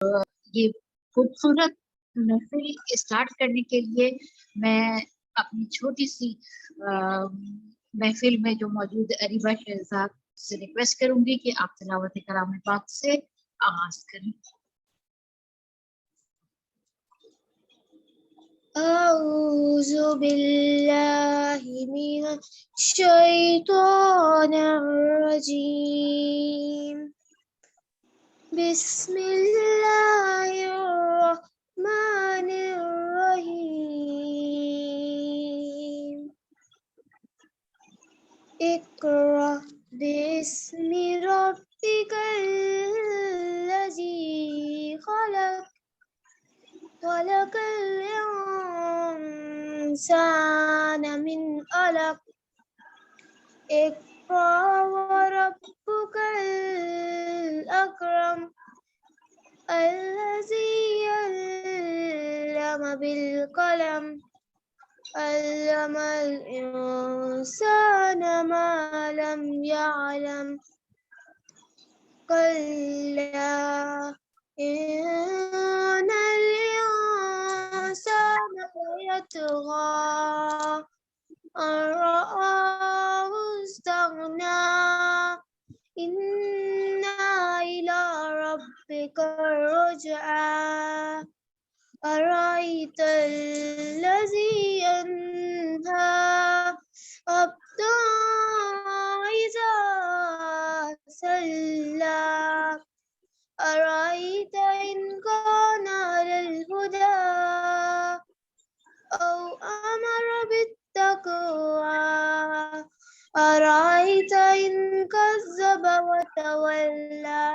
یہ خوبصورت محفل اسٹارٹ کرنے کے لیے میں اپنی چھوٹی سی محفل میں جو موجود اریبہ شہزاد سے ریکویسٹ کروں گی کہ آپ تلاوت کلام پاک سے آغاز کریں۔ أعوذ بالله من الشيطان الرجيم بسم الله الرحمن الرحيم اقرأ باسم ربك الذي خلق خلق الإنسان من علق اقرأ وربك الأكرم الذي علم بالقلم علم الإنسان ما لم يعلم كلا إن الإنسان ليطغى أن رآه استغنى إن إلى ربك الرجعى أرأيت الذي ينهى عبدا إذا صلى أرأيت إن كان على الهدى أو أمر بالتقوى أرأيت إن كذب وتولى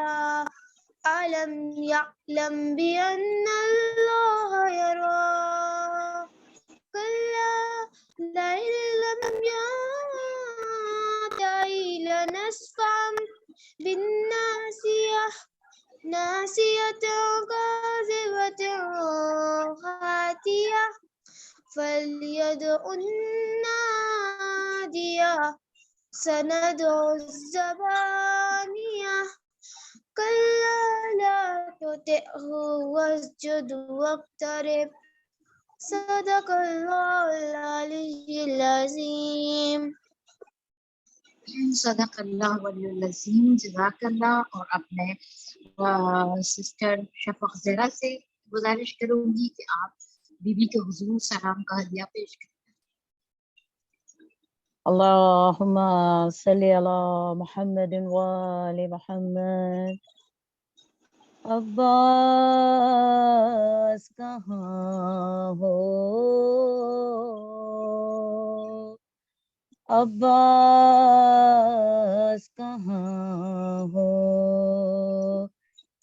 ألم يعلم بأن الله يرى كلا لئن لم ينته لنسفعا بالناصية ناصية كاذبة خاطئة فليدع النادية سندع الزبانية كلا لا تطعه واسجد واقترب صدق الله العلي العظيم صدق اللہ ولی العظیم، جزاک اللہ۔ اور اب میں سسٹر شفق زہرا سے گزارش کروں گی کہ آپ بی بی کے حضور سلام کا ہدیہ پیش کریں۔ اللهم صل على محمد وآل محمد۔ عباس کہاں ہو عباس کہاں ہو،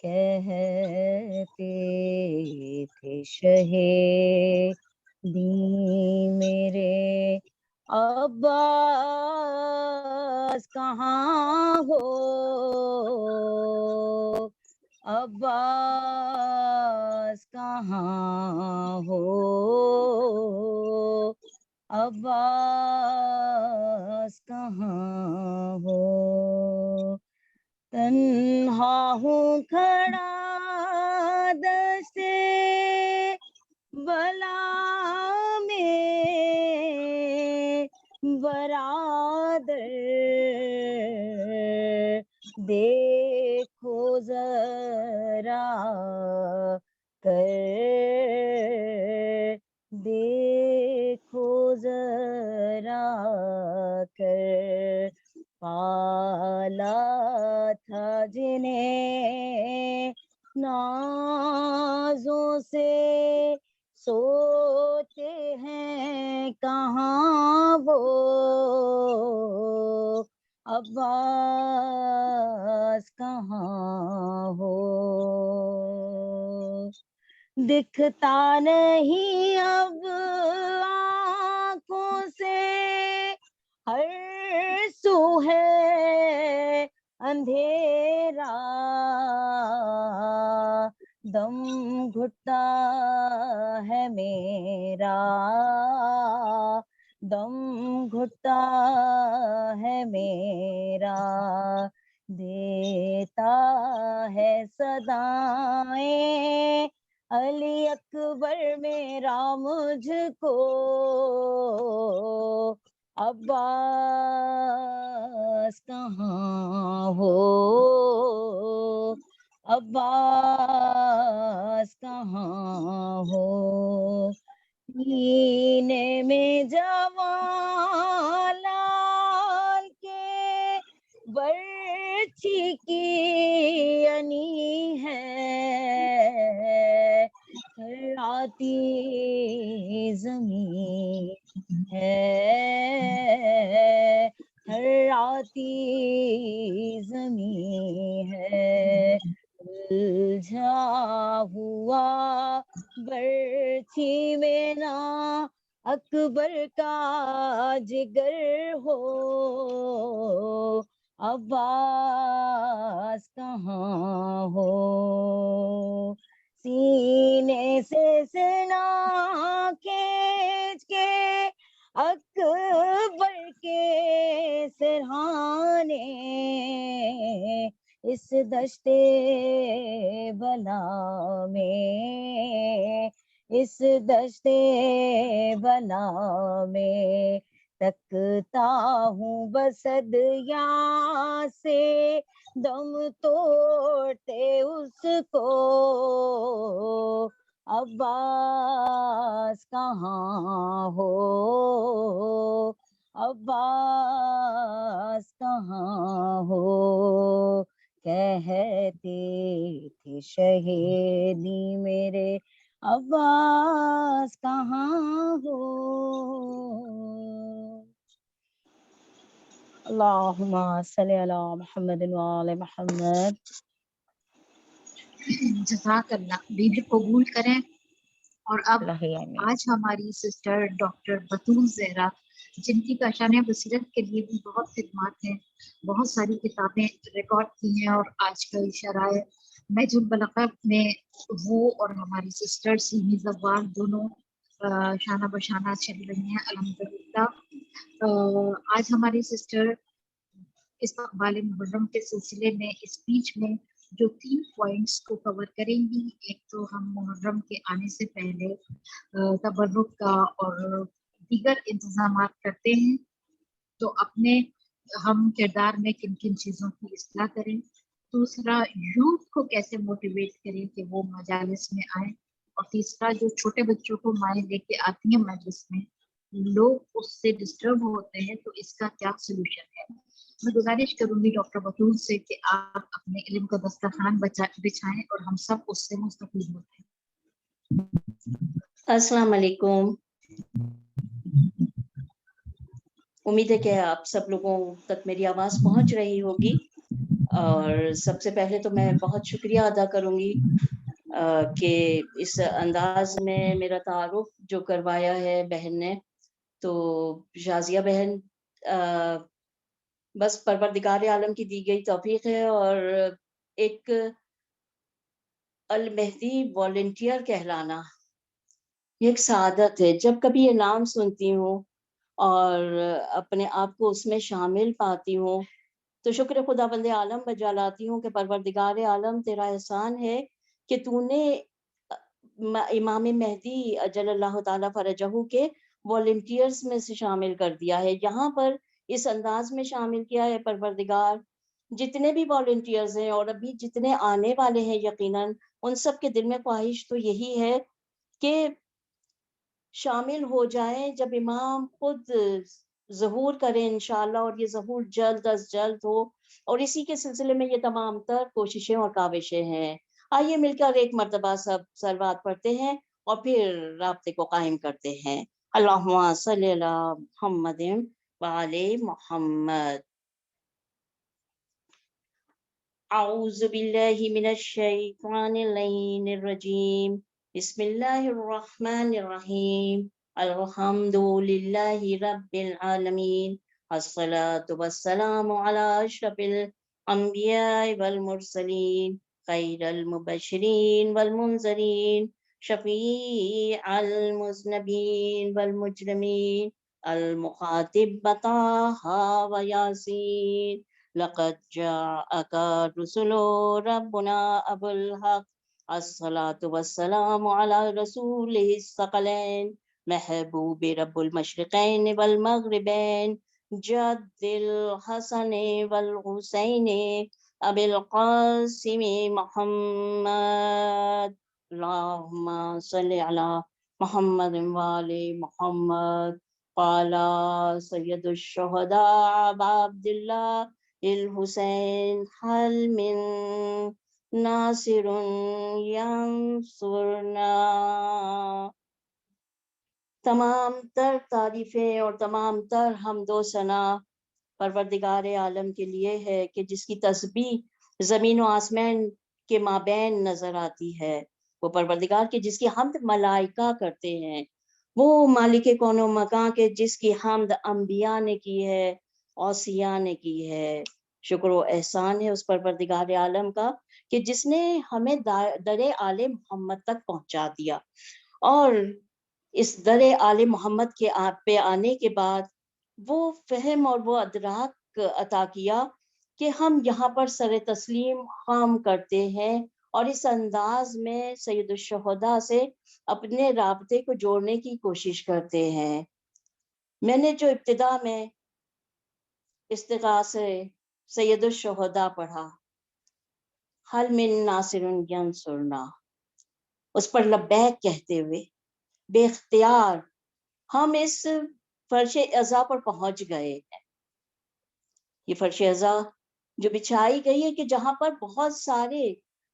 کہتے تھے شہیدی میرے عباس کہاں ہو عباس کہاں ہو عباس کہاں ہو، تنہا ہوں کھڑا دستے بلا میں برادر، دیکھو ذرا کر دیکھو ذرا کر، پالا تھا جنہیں نازوں سے سوتے ہیں کہاں وہ عباس کہاں ہو، دکھتا نہیں اب آنکھوں سے، ہر سو ہے اندھیرا، دم گھٹتا ہے میرا دم گھٹتا ہے میرا، دیتا ہے صدائیں علی اکبر میرا مجھ کو، عباس کہاں ہو، عباس کہاں ہو، سینے میں جوان لال کے برچھی کی انی ہے، تھراتی زمین ہے، تھراتی زمین ہے، الجھا ہوا برچھی میں نا اکبر کا جگر ہو، عباس کہاں ہو، سینے سے سنا کھینچ کے اکبر کے سرہانے اس دشتے بلا میں، اس دشتے بلا میں، تکتا ہوں بسد یاں سے دم توڑتے اس کو، عباس کہاں ہو، عباس کہاں ہو، کہتے تھے شہیدی میرے عباس کہاں ہو۔ اللہم صلی علی محمد وآل محمد۔ جزاک اللہ، بیبی قبول کریں۔ اور اب آمین۔ آج ہماری سسٹر ڈاکٹر بطول زہرا، جن کی کاشانہ بصیرت کے لیے بھی بہت خدمات ہیں، بہت ساری کتابیں ریکارڈ کی ہیں، اور آج کل شرائع محج البلاغہ میں وہ اور ہماری سسٹر سیمی زوال دونوں شانہ بشانہ چل رہی ہیں الحمدللہ۔ آج ہماری سسٹر استقبال محرم کے سلسلے میں اسپیچ میں جو 3 پوائنٹس کو کور کریں گی، ایک تو ہم محرم کے آنے سے پہلے تبرک کا اور دیگر انتظامات کرتے ہیں، تو اپنے ہم کردار میں کن کن چیزوں کی اصلاح کریں، دوسرا یوتھ کو کیسے موٹیویٹ کریں کہ وہ مجالس میں آئیں، اور تیسرا جو چھوٹے بچوں کو مائیں لے کے آتی ہیں مجلس میں، لوگ اس سے ڈسٹرب ہوتے ہیں، تو اس کا کیا سولوشن ہے۔ میں گزارش کروں گی ڈاکٹر بطول سے کہ آپ اپنے علم کا دسترخوان بچھائیں اور ہم سب اس سے مستفید ہوتے ہیں۔ السلام علیکم، امید ہے کہ آپ سب لوگوں تک میری آواز پہنچ رہی ہوگی، اور سب سے پہلے تو میں بہت شکریہ ادا کروں گی کہ اس انداز میں میرا تعارف جو کروایا ہے بہن نے، تو شازیہ بہن بس پروردگار عالم کی دی گئی توفیق ہے، اور ایک المہدی والنٹیئر کہلانا یہ ایک سعادت ہے۔ جب کبھی یہ نام سنتی ہوں اور اپنے آپ کو اس میں شامل پاتی ہوں تو شکر خدا بند عالم بجا لاتی ہوں کہ پروردگار عالم تیرا احسان ہے کہ تو نے امام مہدی اجل اللہ تعالیٰ فرجہ کے والنٹیئرز میں سے شامل کر دیا ہے، یہاں پر اس انداز میں شامل کیا ہے پروردگار۔ جتنے بھی والنٹیئرز ہیں اور ابھی جتنے آنے والے ہیں یقیناً ان سب کے دل میں خواہش تو یہی ہے کہ شامل ہو جائیں جب امام خود ظہور کریں انشاءاللہ، اور یہ ظہور جلد از جلد ہو، اور اسی کے سلسلے میں یہ تمام تر کوششیں اور کاوشیں ہیں۔ آئیے مل کر ایک مرتبہ سب صلوات پڑھتے ہیں اور پھر رابطے کو قائم کرتے ہیں۔ اللہم صلی علی محمد وآل محمد۔ اعوذ باللہ من الشیطان اللعین الرجیم، بسم اللہ الرحمن الرحیم، الحمد للہ رب العالمین، الصلاة والسلام علی اشرف الانبیاء والمرسلین، خیر المبشرین والمنذرین، شفیع المذنبین والمجرمین، المخاطب بطاہا و یاسین، لقد جاءك رسل ربنا أبو الحق الصلاة والسلام على رسوله الثقلين محبوب رب المشرقين والمغربين جد الحسن والحسين أبي القاسم محمد اللهم صل على محمد وآل محمد. قال سید الشہداء ابا عبد اللہ الحسین هل من ناصر ینصرنا. تمام تر تعریفیں اور تمام تر حمد و ثنا پروردگار عالم کے لیے ہے کہ جس کی تسبیح زمین و آسمان کے مابین نظر آتی ہے. وہ پروردگار کے جس کی حمد ملائکہ کرتے ہیں، وہ مالک کون و مکان کے جس کی حمد انبیاء نے کی ہے، اوصیاء نے کی ہے. شکر و احسان ہے اس پروردگار عالم کا کہ جس نے ہمیں در آل محمد تک پہنچا دیا، اور اس در آل محمد کے پہ آنے کے بعد وہ فہم اور وہ ادراک عطا کیا کہ ہم یہاں پر سر تسلیم خام کرتے ہیں اور اس انداز میں سید الشہداء سے اپنے رابطے کو جوڑنے کی کوشش کرتے ہیں. میں نے جو ابتدا میں استغاثہ سید الشہداء پڑھا، حل من ناصر ینصرنا، اس پر لبیک کہتے ہوئے بے اختیار ہم اس فرش عزا پر پہنچ گئے ہیں. یہ فرش عزا جو بچھائی گئی ہے کہ جہاں پر بہت سارے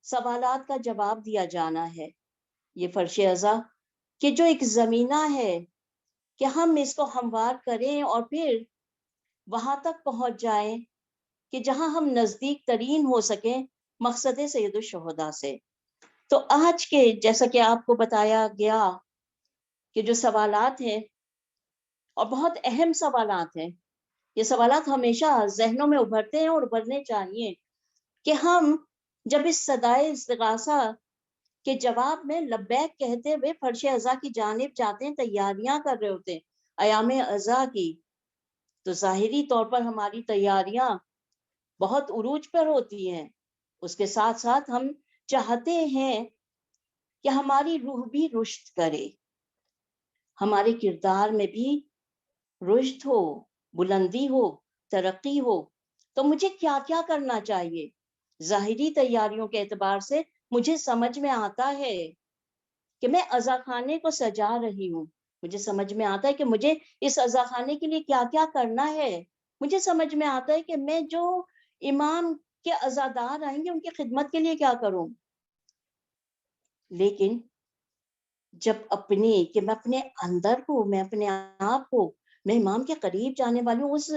سوالات کا جواب دیا جانا ہے. یہ فرش عزا کہ جو ایک زمینہ ہے کہ ہم اس کو ہموار کریں اور پھر وہاں تک پہنچ جائیں کہ جہاں ہم نزدیک ترین ہو سکیں مقصد سید الشہداء سے. تو آج کے جیسا کہ آپ کو بتایا گیا کہ جو سوالات ہیں اور بہت اہم سوالات ہیں، یہ سوالات ہمیشہ ذہنوں میں ابھرتے ہیں اور ابھرنے چاہیے کہ ہم جب اس صدائے استغاثہ کے جواب میں لبیک کہتے ہوئے فرش عزا کی جانب جاتے ہیں، تیاریاں کر رہے ہوتے ہیں ایام عزا کی، تو ظاہری طور پر ہماری تیاریاں بہت عروج پر ہوتی ہیں. اس کے ساتھ ساتھ ہم چاہتے ہیں کہ ہماری روح بھی رشد کرے، ہمارے کردار میں بھی رشد ہو، بلندی ہو، ترقی ہو. تو مجھے کیا کیا کرنا چاہیے؟ ظاہری تیاریوں کے اعتبار سے مجھے سمجھ میں آتا ہے کہ میں عزا خانے کو سجا رہی ہوں، مجھے سمجھ میں آتا ہے کہ مجھے اس عزا خانے کے لیے کیا کیا کرنا ہے، مجھے سمجھ میں آتا ہے کہ میں جو امام کے عزادار آئیں گے ان کی خدمت کے لیے کیا کروں. لیکن جب کہ میں اپنے اندر کو، میں اپنے آپ کو، میں امام کے قریب جانے والی ہوں، اس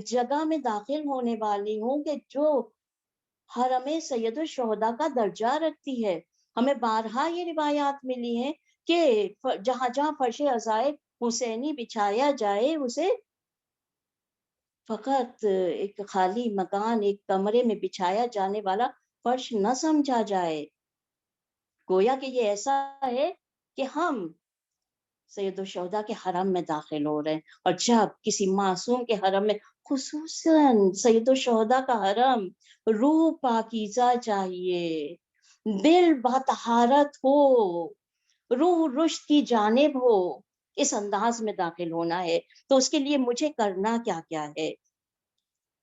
جگہ میں داخل ہونے والی ہوں کہ جو حرم سید الشہداء کا درجہ رکھتی ہے. ہمیں بارہا یہ روایات ملی ہیں کہ جہاں جہاں فرش عزائے حسینی بچھایا جائے اسے فقط ایک خالی مکان، ایک کمرے میں بچھایا جانے والا فرش نہ سمجھا جائے. گویا کہ یہ ایسا ہے کہ ہم سید الشہداء کے حرم میں داخل ہو رہے ہیں، اور جب کسی معصوم کے حرم میں، خصوصاً سید الشہداء کا حرم، روح پاکیزہ چاہیے، دل بطہارت ہو، روح رشد کی جانب ہو، اس انداز میں داخل ہونا ہے. تو اس کے لیے مجھے کرنا کیا کیا ہے؟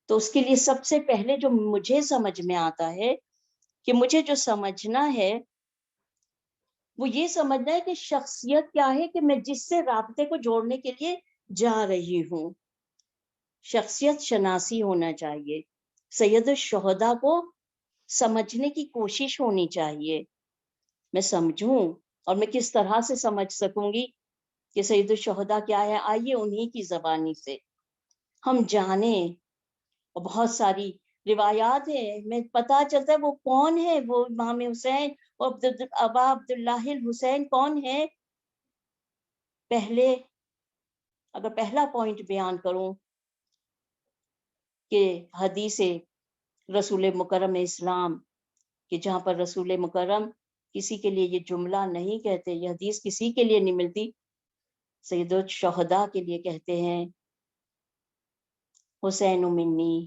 تو اس کے لیے سب سے پہلے جو مجھے سمجھ میں آتا ہے کہ مجھے جو سمجھنا ہے وہ یہ سمجھنا ہے کہ شخصیت کیا ہے کہ میں جس سے رابطے کو جوڑنے کے لیے جا رہی ہوں. شخصیت شناسی ہونا چاہیے، سید الشہداء کو سمجھنے کی کوشش ہونی چاہیے. میں سمجھوں، اور میں کس طرح سے سمجھ سکوں گی کہ سید الشہداء کیا ہے؟ آئیے انہی کی زبانی سے ہم جانیں. اور بہت ساری روایات ہیں، میں پتہ چلتا ہے وہ کون ہے، وہ امام حسین اور ابا عبداللہ الحسین کون ہے. اگر پہلا پوائنٹ بیان کروں کہ حدیث رسول مکرم اسلام، کہ جہاں پر رسول مکرم کسی کے لیے یہ جملہ نہیں کہتے، یہ حدیث کسی کے لیے نہیں ملتی، سید الشہداء کے لیے کہتے ہیں حسین منی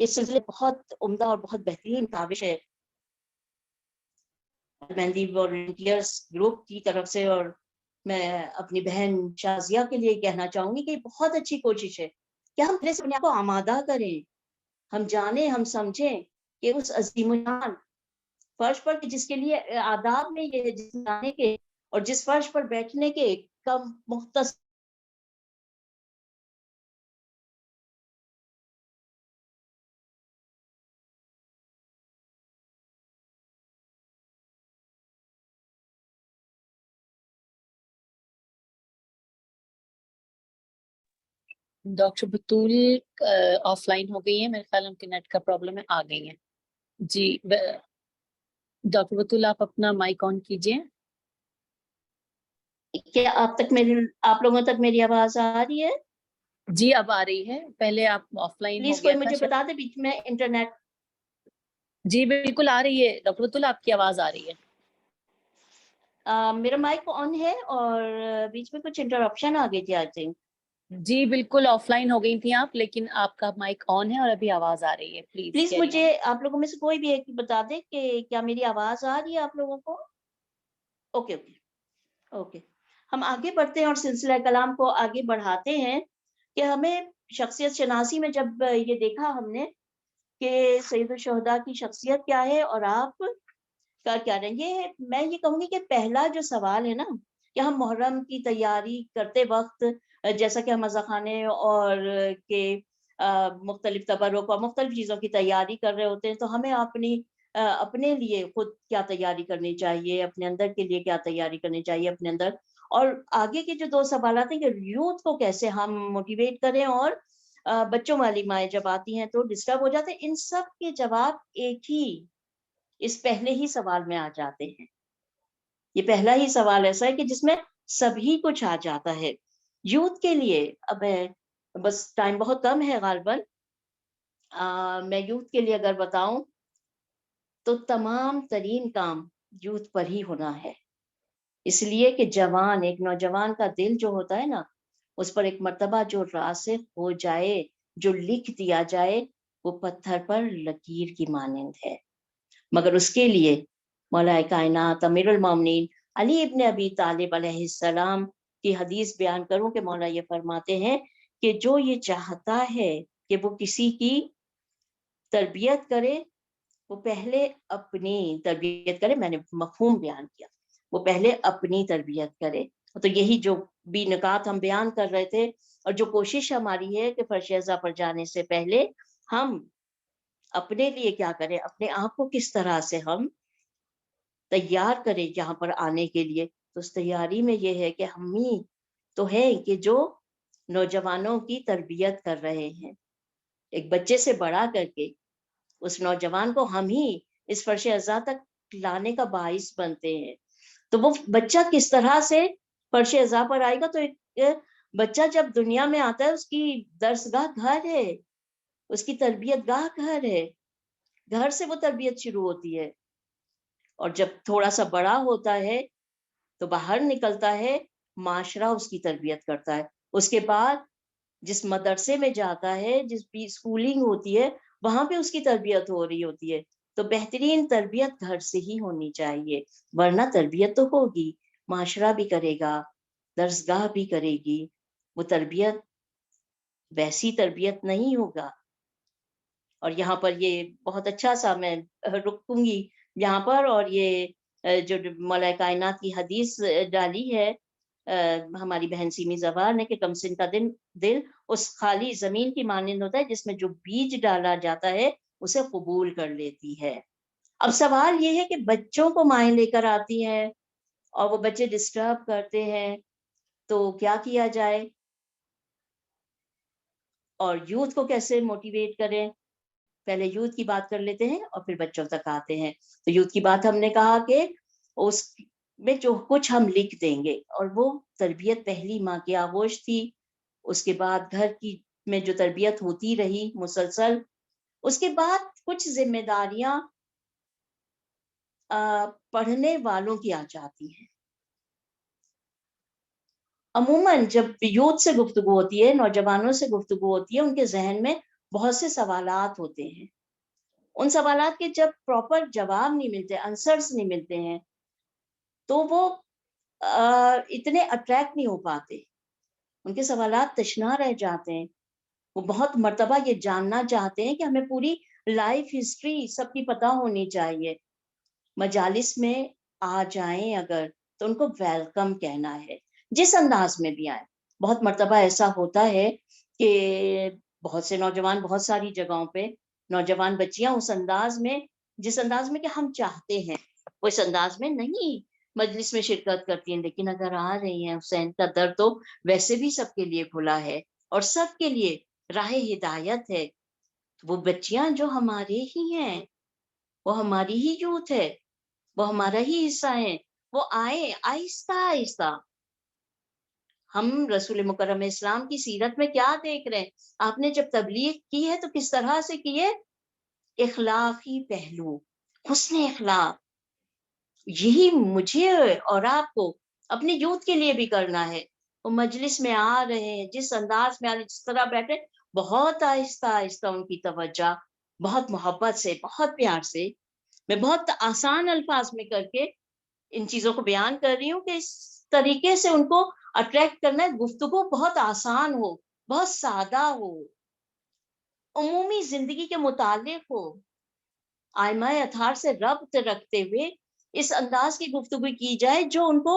اس سلسلے بہت عمدہ اور بہت بہترین کاوش ہے مہندی والنٹیئرس گروپ کی طرف سے، اور میں اپنی بہن شازیہ کے لیے کہنا چاہوں گی کہ بہت اچھی کوشش ہے کہ ہم پہلے سے اپنے آپ کو آمادہ کریں، ہم جانیں، ہم سمجھیں کہ اس عظیم الشان فرش پر جس کے لیے آداب میں یہ ہے، جس جانے کے اور جس فرش پر بیٹھنے کے کم مختص ڈاکٹر بطول آف لائن ہو گئی ہیں، میرے خیال ان کے نیٹ کا پرابلم ہے، آ گئی ہیں جی۔ ڈاکٹر بطول آپ اپنا مائک آن کیجئے۔ کیا آپ لوگوں تک میری آواز آ رہی ہے؟ جی اب آ رہی ہے، پہلے آپ آف لائن ہو پلیز گیا کوئی تھا مجھے بتا دے بیچ میں انٹرنیٹ۔ جی بالکل آ رہی ہے ڈاکٹر بطول، آپ کی آواز آ رہی ہے۔ میرا مائک آن ہے اور بیچ میں کچھ انٹرپشن آ گئی تھی آئی تھنک۔ جی بالکل آف لائن ہو گئی تھیں آپ، لیکن آپ کا مائک آن ہے اور ابھی آواز آ رہی ہے۔ Please carry on۔ مجھے آپ لوگوں میں سے کوئی بھی ایک بتا دے کہ کیا میری آواز آ رہی ہے آپ لوگوں کو؟ اوکے اوکے اوکے، ہم آگے بڑھتے ہیں اور سلسلہ کلام کو آگے بڑھاتے ہیں کہ ہمیں شخصیت شناسی میں جب یہ دیکھا ہم نے کہ سید الشہداء کی شخصیت کیا ہے اور آپ کا کیا رہیں گے، میں یہ کہوں گی کہ پہلا جو سوال ہے نا کہ ہم محرم کی تیاری کرتے وقت جیسا کہ ہم مزاخانے اور کہ مختلف تبرک اور مختلف چیزوں کی تیاری کر رہے ہوتے ہیں، تو ہمیں اپنے لیے خود کیا تیاری کرنی چاہیے، اپنے اندر کے لیے کیا تیاری کرنی چاہیے اپنے اندر، اور آگے کے جو دو سوالات ہیں کہ یوتھ کو کیسے ہم موٹیویٹ کریں، اور بچوں والی مائیں جب آتی ہیں تو ڈسٹرب ہو جاتے ہیں، ان سب کے جواب ایک ہی اس پہلے ہی سوال میں آ جاتے ہیں۔ یہ پہلا ہی سوال ایسا ہے کہ جس میں سبھی کچھ آ جاتا ہے یوتھ کے لیے۔ اب بس ٹائم بہت کم ہے غالباً، میں یوتھ کے لیے اگر بتاؤں تو تمام ترین کام یوتھ پر ہی ہونا ہے، اس لیے کہ جوان، ایک نوجوان کا دل جو ہوتا ہے نا، اس پر ایک مرتبہ جو راسخ ہو جائے، جو لکھ دیا جائے، وہ پتھر پر لکیر کی مانند ہے، مگر اس کے لیے مولا کائنات امیر المومنین علی ابن ابی طالب علیہ السلام کی حدیث بیان کروں کہ مولا یہ فرماتے ہیں کہ جو یہ چاہتا ہے کہ وہ کسی کی تربیت کرے، وہ پہلے اپنی تربیت کرے، میں نے مفہوم بیان کیا، وہ پہلے اپنی تربیت کرے۔ تو یہی جو بھی نکات ہم بیان کر رہے تھے، اور جو کوشش ہماری ہے کہ فرش اعضاء پر جانے سے پہلے ہم اپنے لیے کیا کریں، اپنے آپ کو کس طرح سے ہم تیار کریں یہاں پر آنے کے لیے۔ تو اس تیاری میں یہ ہے کہ ہم ہی تو ہیں کہ جو نوجوانوں کی تربیت کر رہے ہیں، ایک بچے سے بڑا کر کے اس نوجوان کو ہم ہی اس فرش اعضاء تک لانے کا باعث بنتے ہیں۔ تو وہ بچہ کس طرح سے فرش اعضاء پر آئے گا، تو ایک بچہ جب دنیا میں آتا ہے اس کی درسگاہ گھر ہے، اس کی تربیت گاہ گھر ہے، گھر سے وہ تربیت شروع ہوتی ہے، اور جب تھوڑا سا بڑا ہوتا ہے تو باہر نکلتا ہے، معاشرہ اس کی تربیت کرتا ہے، اس کے بعد جس مدرسے میں جاتا ہے، جس بھی اسکولنگ ہوتی ہے، وہاں پہ اس کی تربیت ہو رہی ہوتی ہے۔ تو بہترین تربیت گھر سے ہی ہونی چاہیے، ورنہ تربیت تو ہوگی، معاشرہ بھی کرے گا، درسگاہ بھی کرے گی، وہ تربیت ویسی تربیت نہیں ہوگا۔ اور یہاں پر یہ بہت اچھا سا میں رکوں گی یہاں پر، اور یہ جو مولا کائنات کی حدیث ڈالی ہے ہماری بہن سیمی زوار نے کہ کم سن کا دل اس خالی زمین کی مانند ہوتا ہے جس میں جو بیج ڈالا جاتا ہے اسے قبول کر لیتی ہے۔ اب سوال یہ ہے کہ بچوں کو مائیں لے کر آتی ہیں اور وہ بچے ڈسٹرب کرتے ہیں، تو کیا کیا جائے، اور یوتھ کو کیسے موٹیویٹ کریں؟ پہلے یوتھ کی بات کر لیتے ہیں اور پھر بچوں تک آتے ہیں۔ تو یوتھ کی بات ہم نے کہا کہ اس میں جو کچھ ہم لکھ دیں گے، اور وہ تربیت پہلی ماں کی آغوش تھی، اس کے بعد گھر کی میں جو تربیت ہوتی رہی مسلسل، اس کے بعد کچھ ذمہ داریاں پڑھنے والوں کی آ جاتی ہیں۔ عموماً جب یوتھ سے گفتگو ہوتی ہے، نوجوانوں سے گفتگو ہوتی ہے، ان کے ذہن میں بہت سے سوالات ہوتے ہیں. ان سوالات کے جب پراپر جواب نہیں ملتے, آنسرس نہیں ملتے ہیں, تو وہ اتنے اٹریکٹ نہیں ہو پاتے. ان کے سوالات تشنا رہ جاتے ہیں. وہ بہت مرتبہ یہ جاننا چاہتے ہیں کہ ہمیں پوری لائف ہسٹری سب کی پتہ ہونی چاہیے. مجالس میں آ جائیں اگر تو ان کو ویلکم کہنا ہے, جس انداز میں بھی آئیں. بہت مرتبہ ایسا ہوتا ہے کہ بہت سے نوجوان بہت ساری جگہوں پہ نوجوان بچیاں اس انداز میں, جس انداز میں کہ ہم چاہتے ہیں, وہ اس انداز میں نہیں مجلس میں شرکت کرتی ہیں. لیکن اگر آ رہی ہیں, حسین کا در تو ویسے بھی سب کے لیے کھلا ہے اور سب کے لیے راہ ہدایت ہے. وہ بچیاں جو ہمارے ہی ہیں, وہ ہماری ہی یوتھ ہے, وہ ہمارا ہی حصہ ہے, وہ آئے آہستہ آہستہ. ہم رسول مکرم اسلام کی سیرت میں کیا دیکھ رہے ہیں؟ آپ نے جب تبلیغ کی ہے تو کس طرح سے کی ہے؟ اخلاقی پہلو, حسن اخلاق. یہی مجھے اور آپ کو اپنے یوتھ کے لیے بھی کرنا ہے. وہ مجلس میں آ رہے ہیں, جس انداز میں آ رہے, جس طرح بیٹھے, بہت آہستہ آہستہ ان کی توجہ, بہت محبت سے, بہت پیار سے. میں بہت آسان الفاظ میں کر کے ان چیزوں کو بیان کر رہی ہوں کہ اس طریقے سے ان کو اٹریکٹ کرنا ہے. گفتگو بہت آسان ہو, بہت سادہ ہو, عمومی زندگی کے متعلق ہو, آئمہ اطہار سے ربط رکھتے ہوئے اس انداز کی گفتگو کی جائے جو ان کو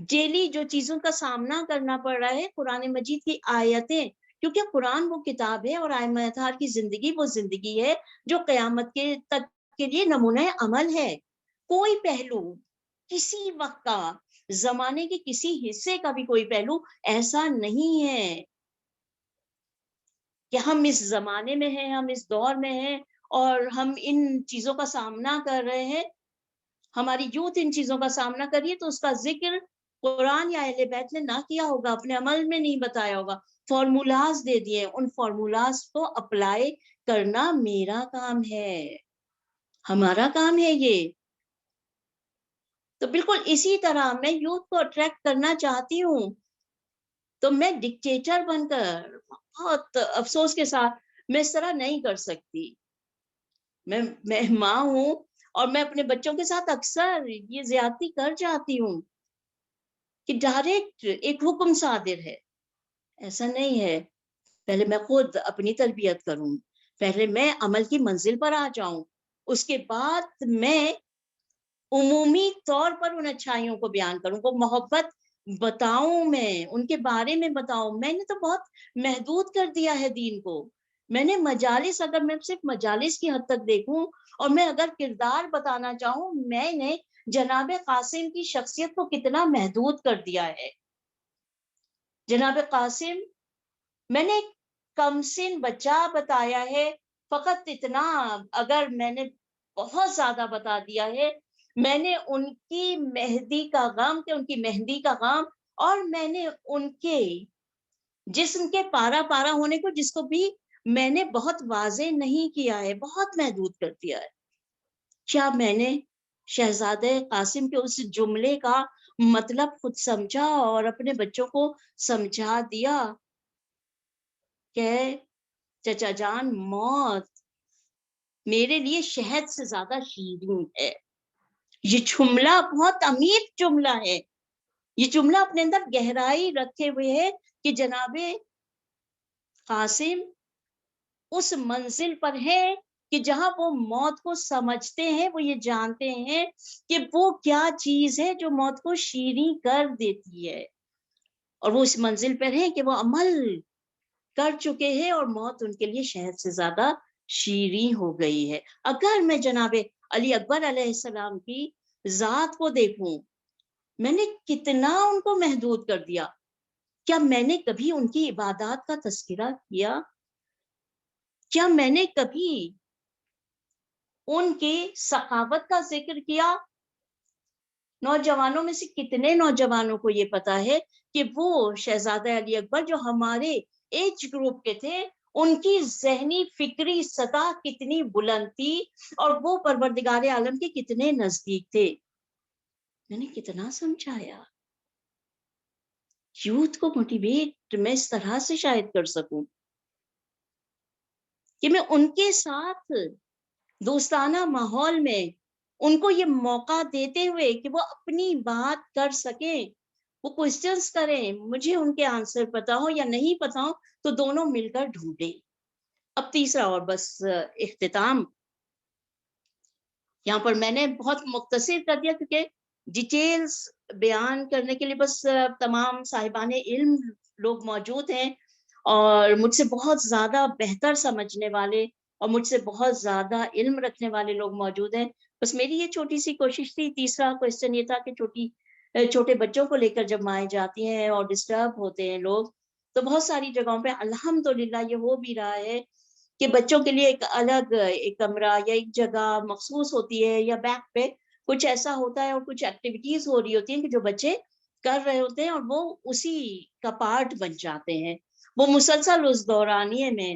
ڈیلی جو چیزوں کا سامنا کرنا پڑ رہا ہے. قرآن مجید کی آیتیں, کیونکہ قرآن وہ کتاب ہے اور آئمہ اطہار کی زندگی وہ زندگی ہے جو قیامت کے تک کے لیے نمونہ عمل ہے. کوئی پہلو کسی وقت کا, زمانے کے کسی حصے کا بھی کوئی پہلو ایسا نہیں ہے کہ ہم اس زمانے میں ہیں, ہم اس دور میں ہیں اور ہم ان چیزوں کا سامنا کر رہے ہیں. ہماری یوتھ ان چیزوں کا سامنا کریے تو اس کا ذکر قرآن یا اہل بیت نے نہ کیا ہوگا, اپنے عمل میں نہیں بتایا ہوگا. فارمولاز دے دیے, ان فارمولاز کو اپلائی کرنا میرا کام ہے, ہمارا کام ہے یہ. تو بالکل اسی طرح میں یوتھ کو اٹریکٹ کرنا چاہتی ہوں, تو میں ڈکٹیٹر بن کر, بہت افسوس کے ساتھ, میں اس طرح نہیں کر سکتی. میں ماں ہوں اور میں اپنے بچوں کے ساتھ اکثر یہ زیادتی کر جاتی ہوں کہ ڈائریکٹ ایک حکم صادر ہے. ایسا نہیں ہے. پہلے میں خود اپنی تربیت کروں, پہلے میں عمل کی منزل پر آ جاؤں, اس کے بعد میں عمومی طور پر ان اچھائیوں کو بیان کروں, کو محبت بتاؤں, میں ان کے بارے میں بتاؤں. میں نے تو بہت محدود کر دیا ہے دین کو. میں نے مجالس, اگر میں صرف مجالس کی حد تک دیکھوں اور میں اگر کردار بتانا چاہوں, میں نے جناب قاسم کی شخصیت کو کتنا محدود کر دیا ہے. جناب قاسم میں نے کم سن بچہ بتایا ہے, فقط اتنا. اگر میں نے بہت زیادہ بتا دیا ہے, میں نے ان کی مہندی کا غم, کہ ان کی مہندی کا غم, اور میں نے ان کے جسم کے پارا پارا ہونے کو, جس کو بھی میں نے بہت واضح نہیں کیا ہے, بہت محدود کر دیا ہے. کیا میں نے شہزادہ قاسم کے اس جملے کا مطلب خود سمجھا اور اپنے بچوں کو سمجھا دیا کہ چچا جان, موت میرے لیے شہد سے زیادہ شیریں ہے. یہ جملہ بہت عمیق جملہ ہے. یہ جملہ اپنے اندر گہرائی رکھے ہوئے ہے کہ جناب قاسم اس منزل پر ہے کہ جہاں وہ موت کو سمجھتے ہیں, وہ یہ جانتے ہیں کہ وہ کیا چیز ہے جو موت کو شیریں کر دیتی ہے, اور وہ اس منزل پر ہیں کہ وہ عمل کر چکے ہیں اور موت ان کے لیے شہد سے زیادہ شیریں ہو گئی ہے. اگر میں جناب علی اکبر علیہ السلام کی ذات کو دیکھوں, میں نے کتنا ان کو محدود کر دیا. کیا میں نے کبھی ان کی عبادات کا تذکرہ کیا؟ کیا میں نے کبھی ان کی سخاوت کا ذکر کیا؟ نوجوانوں میں سے کتنے نوجوانوں کو یہ پتا ہے کہ وہ شہزادہ علی اکبر جو ہمارے ایج گروپ کے تھے, ان کی ذہنی فکری سطح کتنی بلند تھی اور وہ پروردگار عالم کے کتنے نزدیک تھے. میں نے کتنا سمجھایا. یوتھ کو موٹیویٹ میں اس طرح سے شاید کر سکوں. کہ میں ان کے ساتھ دوستانہ ماحول میں ان کو یہ موقع دیتے ہوئے کہ وہ اپنی بات کر سکیں, وہ کوشچنس کریں, مجھے ان کے آنسر پتا ہو یا نہیں پتا ہو تو دونوں مل کر ڈھونڈیں. اب تیسرا اور بس اختتام, یہاں پر میں نے بہت مختصر کر دیا کیونکہ ڈیٹیلز بیان کرنے کے لیے بس تمام صاحبان علم لوگ موجود ہیں اور مجھ سے بہت زیادہ بہتر سمجھنے والے اور مجھ سے بہت زیادہ علم رکھنے والے لوگ موجود ہیں. بس میری یہ چھوٹی سی کوشش تھی. تیسرا کوشچن یہ تھا کہ چھوٹے بچوں کو لے کر جب مائیں جاتی ہیں اور ڈسٹرب ہوتے ہیں لوگ, تو بہت ساری جگہوں پہ الحمدللہ یہ ہو بھی رہا ہے کہ بچوں کے لیے ایک الگ ایک کمرہ یا ایک جگہ مخصوص ہوتی ہے, یا بیک پہ کچھ ایسا ہوتا ہے اور کچھ ایکٹیویٹیز ہو رہی ہوتی ہیں کہ جو بچے کر رہے ہوتے ہیں اور وہ اسی کا پارٹ بن جاتے ہیں, وہ مسلسل اس دورانیے میں.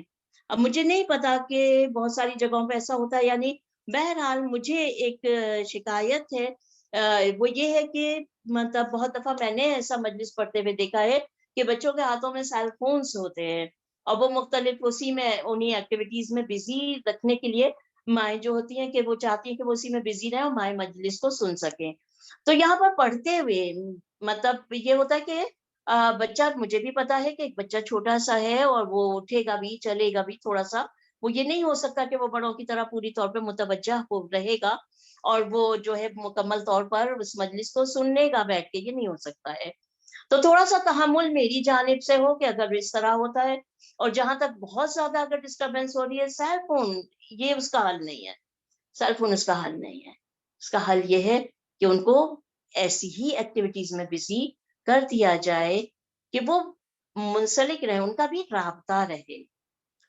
اب مجھے نہیں پتا کہ بہت ساری جگہوں پہ ایسا ہوتا ہے یا نہیں. بہرحال مجھے ایک شکایت ہے, وہ یہ ہے کہ مطلب بہت دفعہ میں نے ایسا مجلس پڑھتے ہوئے دیکھا ہے کہ بچوں کے ہاتھوں میں سیل فونز ہوتے ہیں اور وہ مختلف اسی میں انہیں ایکٹیویٹیز میں بزی رکھنے کے لیے مائیں جو ہوتی ہیں کہ وہ چاہتی ہیں کہ وہ اسی میں بزی رہیں اور مائیں مجلس کو سن سکیں. تو یہاں پر پڑھتے ہوئے مطلب یہ ہوتا ہے کہ بچہ, مجھے بھی پتا ہے کہ ایک بچہ چھوٹا سا ہے اور وہ اٹھے گا بھی چلے گا بھی تھوڑا سا, وہ یہ نہیں ہو سکتا کہ وہ بڑوں کی طرح پوری طور پہ متوجہ ہو رہے گا اور وہ جو ہے مکمل طور پر اس مجلس کو سننے گا بیٹھ کے, یہ نہیں ہو سکتا ہے. تو تھوڑا سا تحمل میری جانب سے ہو کہ اگر اس طرح ہوتا ہے, اور جہاں تک بہت زیادہ اگر ڈسٹربینس ہو رہی ہے, سیل فون یہ اس کا حل نہیں ہے, سیل فون اس کا حل نہیں ہے. اس کا حل یہ ہے کہ ان کو ایسی ہی ایکٹیویٹیز میں بزی کر دیا جائے کہ وہ منسلک رہے, ان کا بھی رابطہ رہے,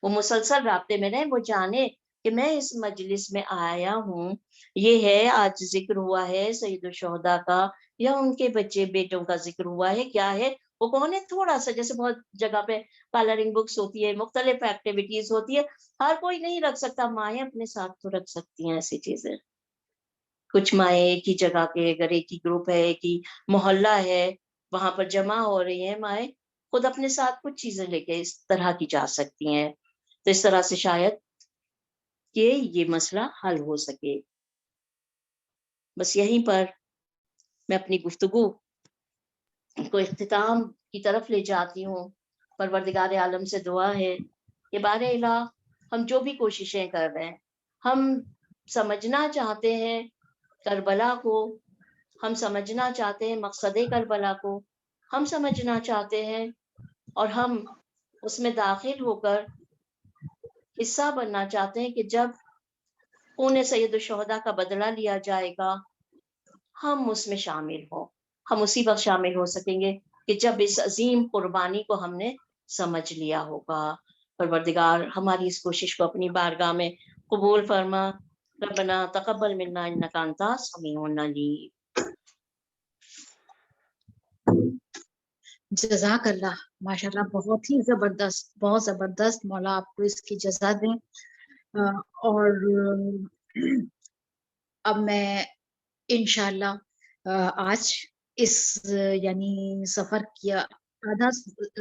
وہ مسلسل رابطے میں رہیں, وہ جانے کہ میں اس مجلس میں آیا ہوں, یہ ہے آج ذکر ہوا ہے سید الشہداء کا یا ان کے بچے بیٹوں کا ذکر ہوا ہے, کیا ہے وہ کون ہے, تھوڑا سا جیسے بہت جگہ پہ کلرنگ بکس ہوتی ہے, مختلف ایکٹیویٹیز ہوتی ہے, ہر کوئی نہیں رکھ سکتا, مائیں اپنے ساتھ تو رکھ سکتی ہیں ایسی چیزیں. کچھ مائیں ایک ہی جگہ کے, اگر ایک ہی گروپ ہے, ایک ہی محلہ ہے, وہاں پر جمع ہو رہی ہیں مائیں, خود اپنے ساتھ کچھ چیزیں لے کے اس طرح کی جا سکتی ہیں. تو اس طرح سے شاید کہ یہ مسئلہ حل ہو سکے. بس یہیں پر میں اپنی گفتگو کو اختتام کی طرف لے جاتی ہوں. پروردگار عالم سے دعا ہے کہ بار الہ ہم جو بھی کوششیں کر رہے ہیں, ہم سمجھنا چاہتے ہیں کربلا کو, ہم سمجھنا چاہتے ہیں مقصد کربلا کو, ہم سمجھنا چاہتے ہیں اور ہم اس میں داخل ہو کر حصہ بننا چاہتے ہیں کہ جب خون سید الشہداء کا بدلہ لیا جائے گا ہم اس میں شامل ہوں. ہم اسی وقت شامل ہو سکیں گے کہ جب اس عظیم قربانی کو ہم نے سمجھ لیا ہوگا. پروردگار ہماری اس کوشش کو اپنی بارگاہ میں قبول فرما. ربنا تقبل منا انک انت السمیع العلیم. جزاک اللہ, ماشاءاللہ بہت ہی زبردست, بہت زبردست. مولا آپ کو اس کی جزا دیں. اور اب میں انشاءاللہ آج اس یعنی سفر کیا آدھا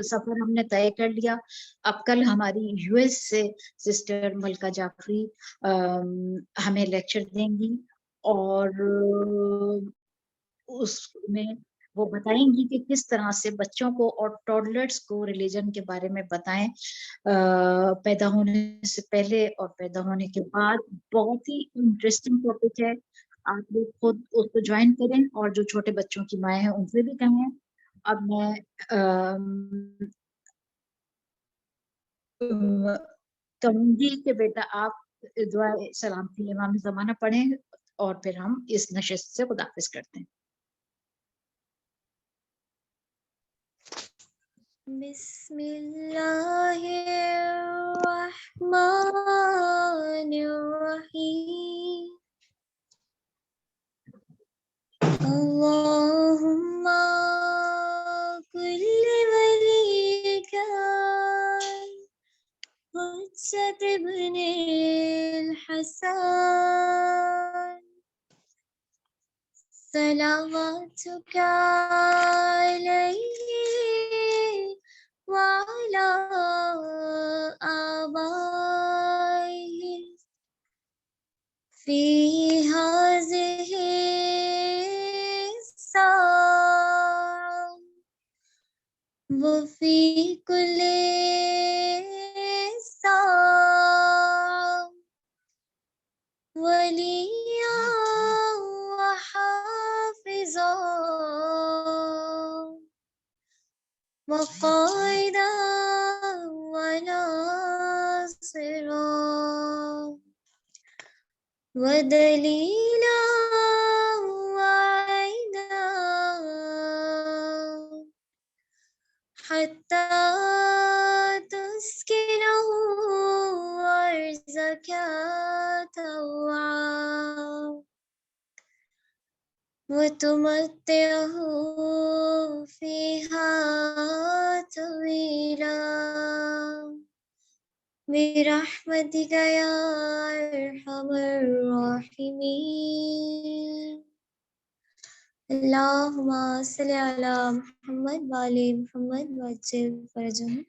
سفر ہم نے طے کر لیا. اب کل ہماری یو ایس سے سسٹر ملکہ جعفری ہمیں لیکچر دیں گی اور اس میں وہ بتائیں گی کہ کس طرح سے بچوں کو اور ٹوڈلرز کو ریلیجن کے بارے میں بتائیں, پیدا ہونے سے پہلے اور پیدا ہونے کے بعد. بہت ہی انٹرسٹنگ ٹاپک ہے, آپ لوگ خود اس کو جوائن کریں اور جو چھوٹے بچوں کی مائیں ہیں ان سے بھی کہیں. اب میں کہوں گی کہ بیٹا آپ دعا سلامتی امام زمانہ پڑھیں اور پھر ہم اس نشست سے خداحافظ کرتے ہیں. بسم اللہ الرحمن الرحیم. اللہم کل ولیک حجت ابن الحسن صلواتک علیہ وعلی آبائہ في هذه الساعة وفي كل ساعة وليا وحافظا وقائدا وناصرا ودليلا وعينا حتى تسكنه أرزك طوعا وتمتعه فيها طويلا برحمتك يا أرحم الراحمين. اللهم صل على محمد وآل محمد وعجل فرجهم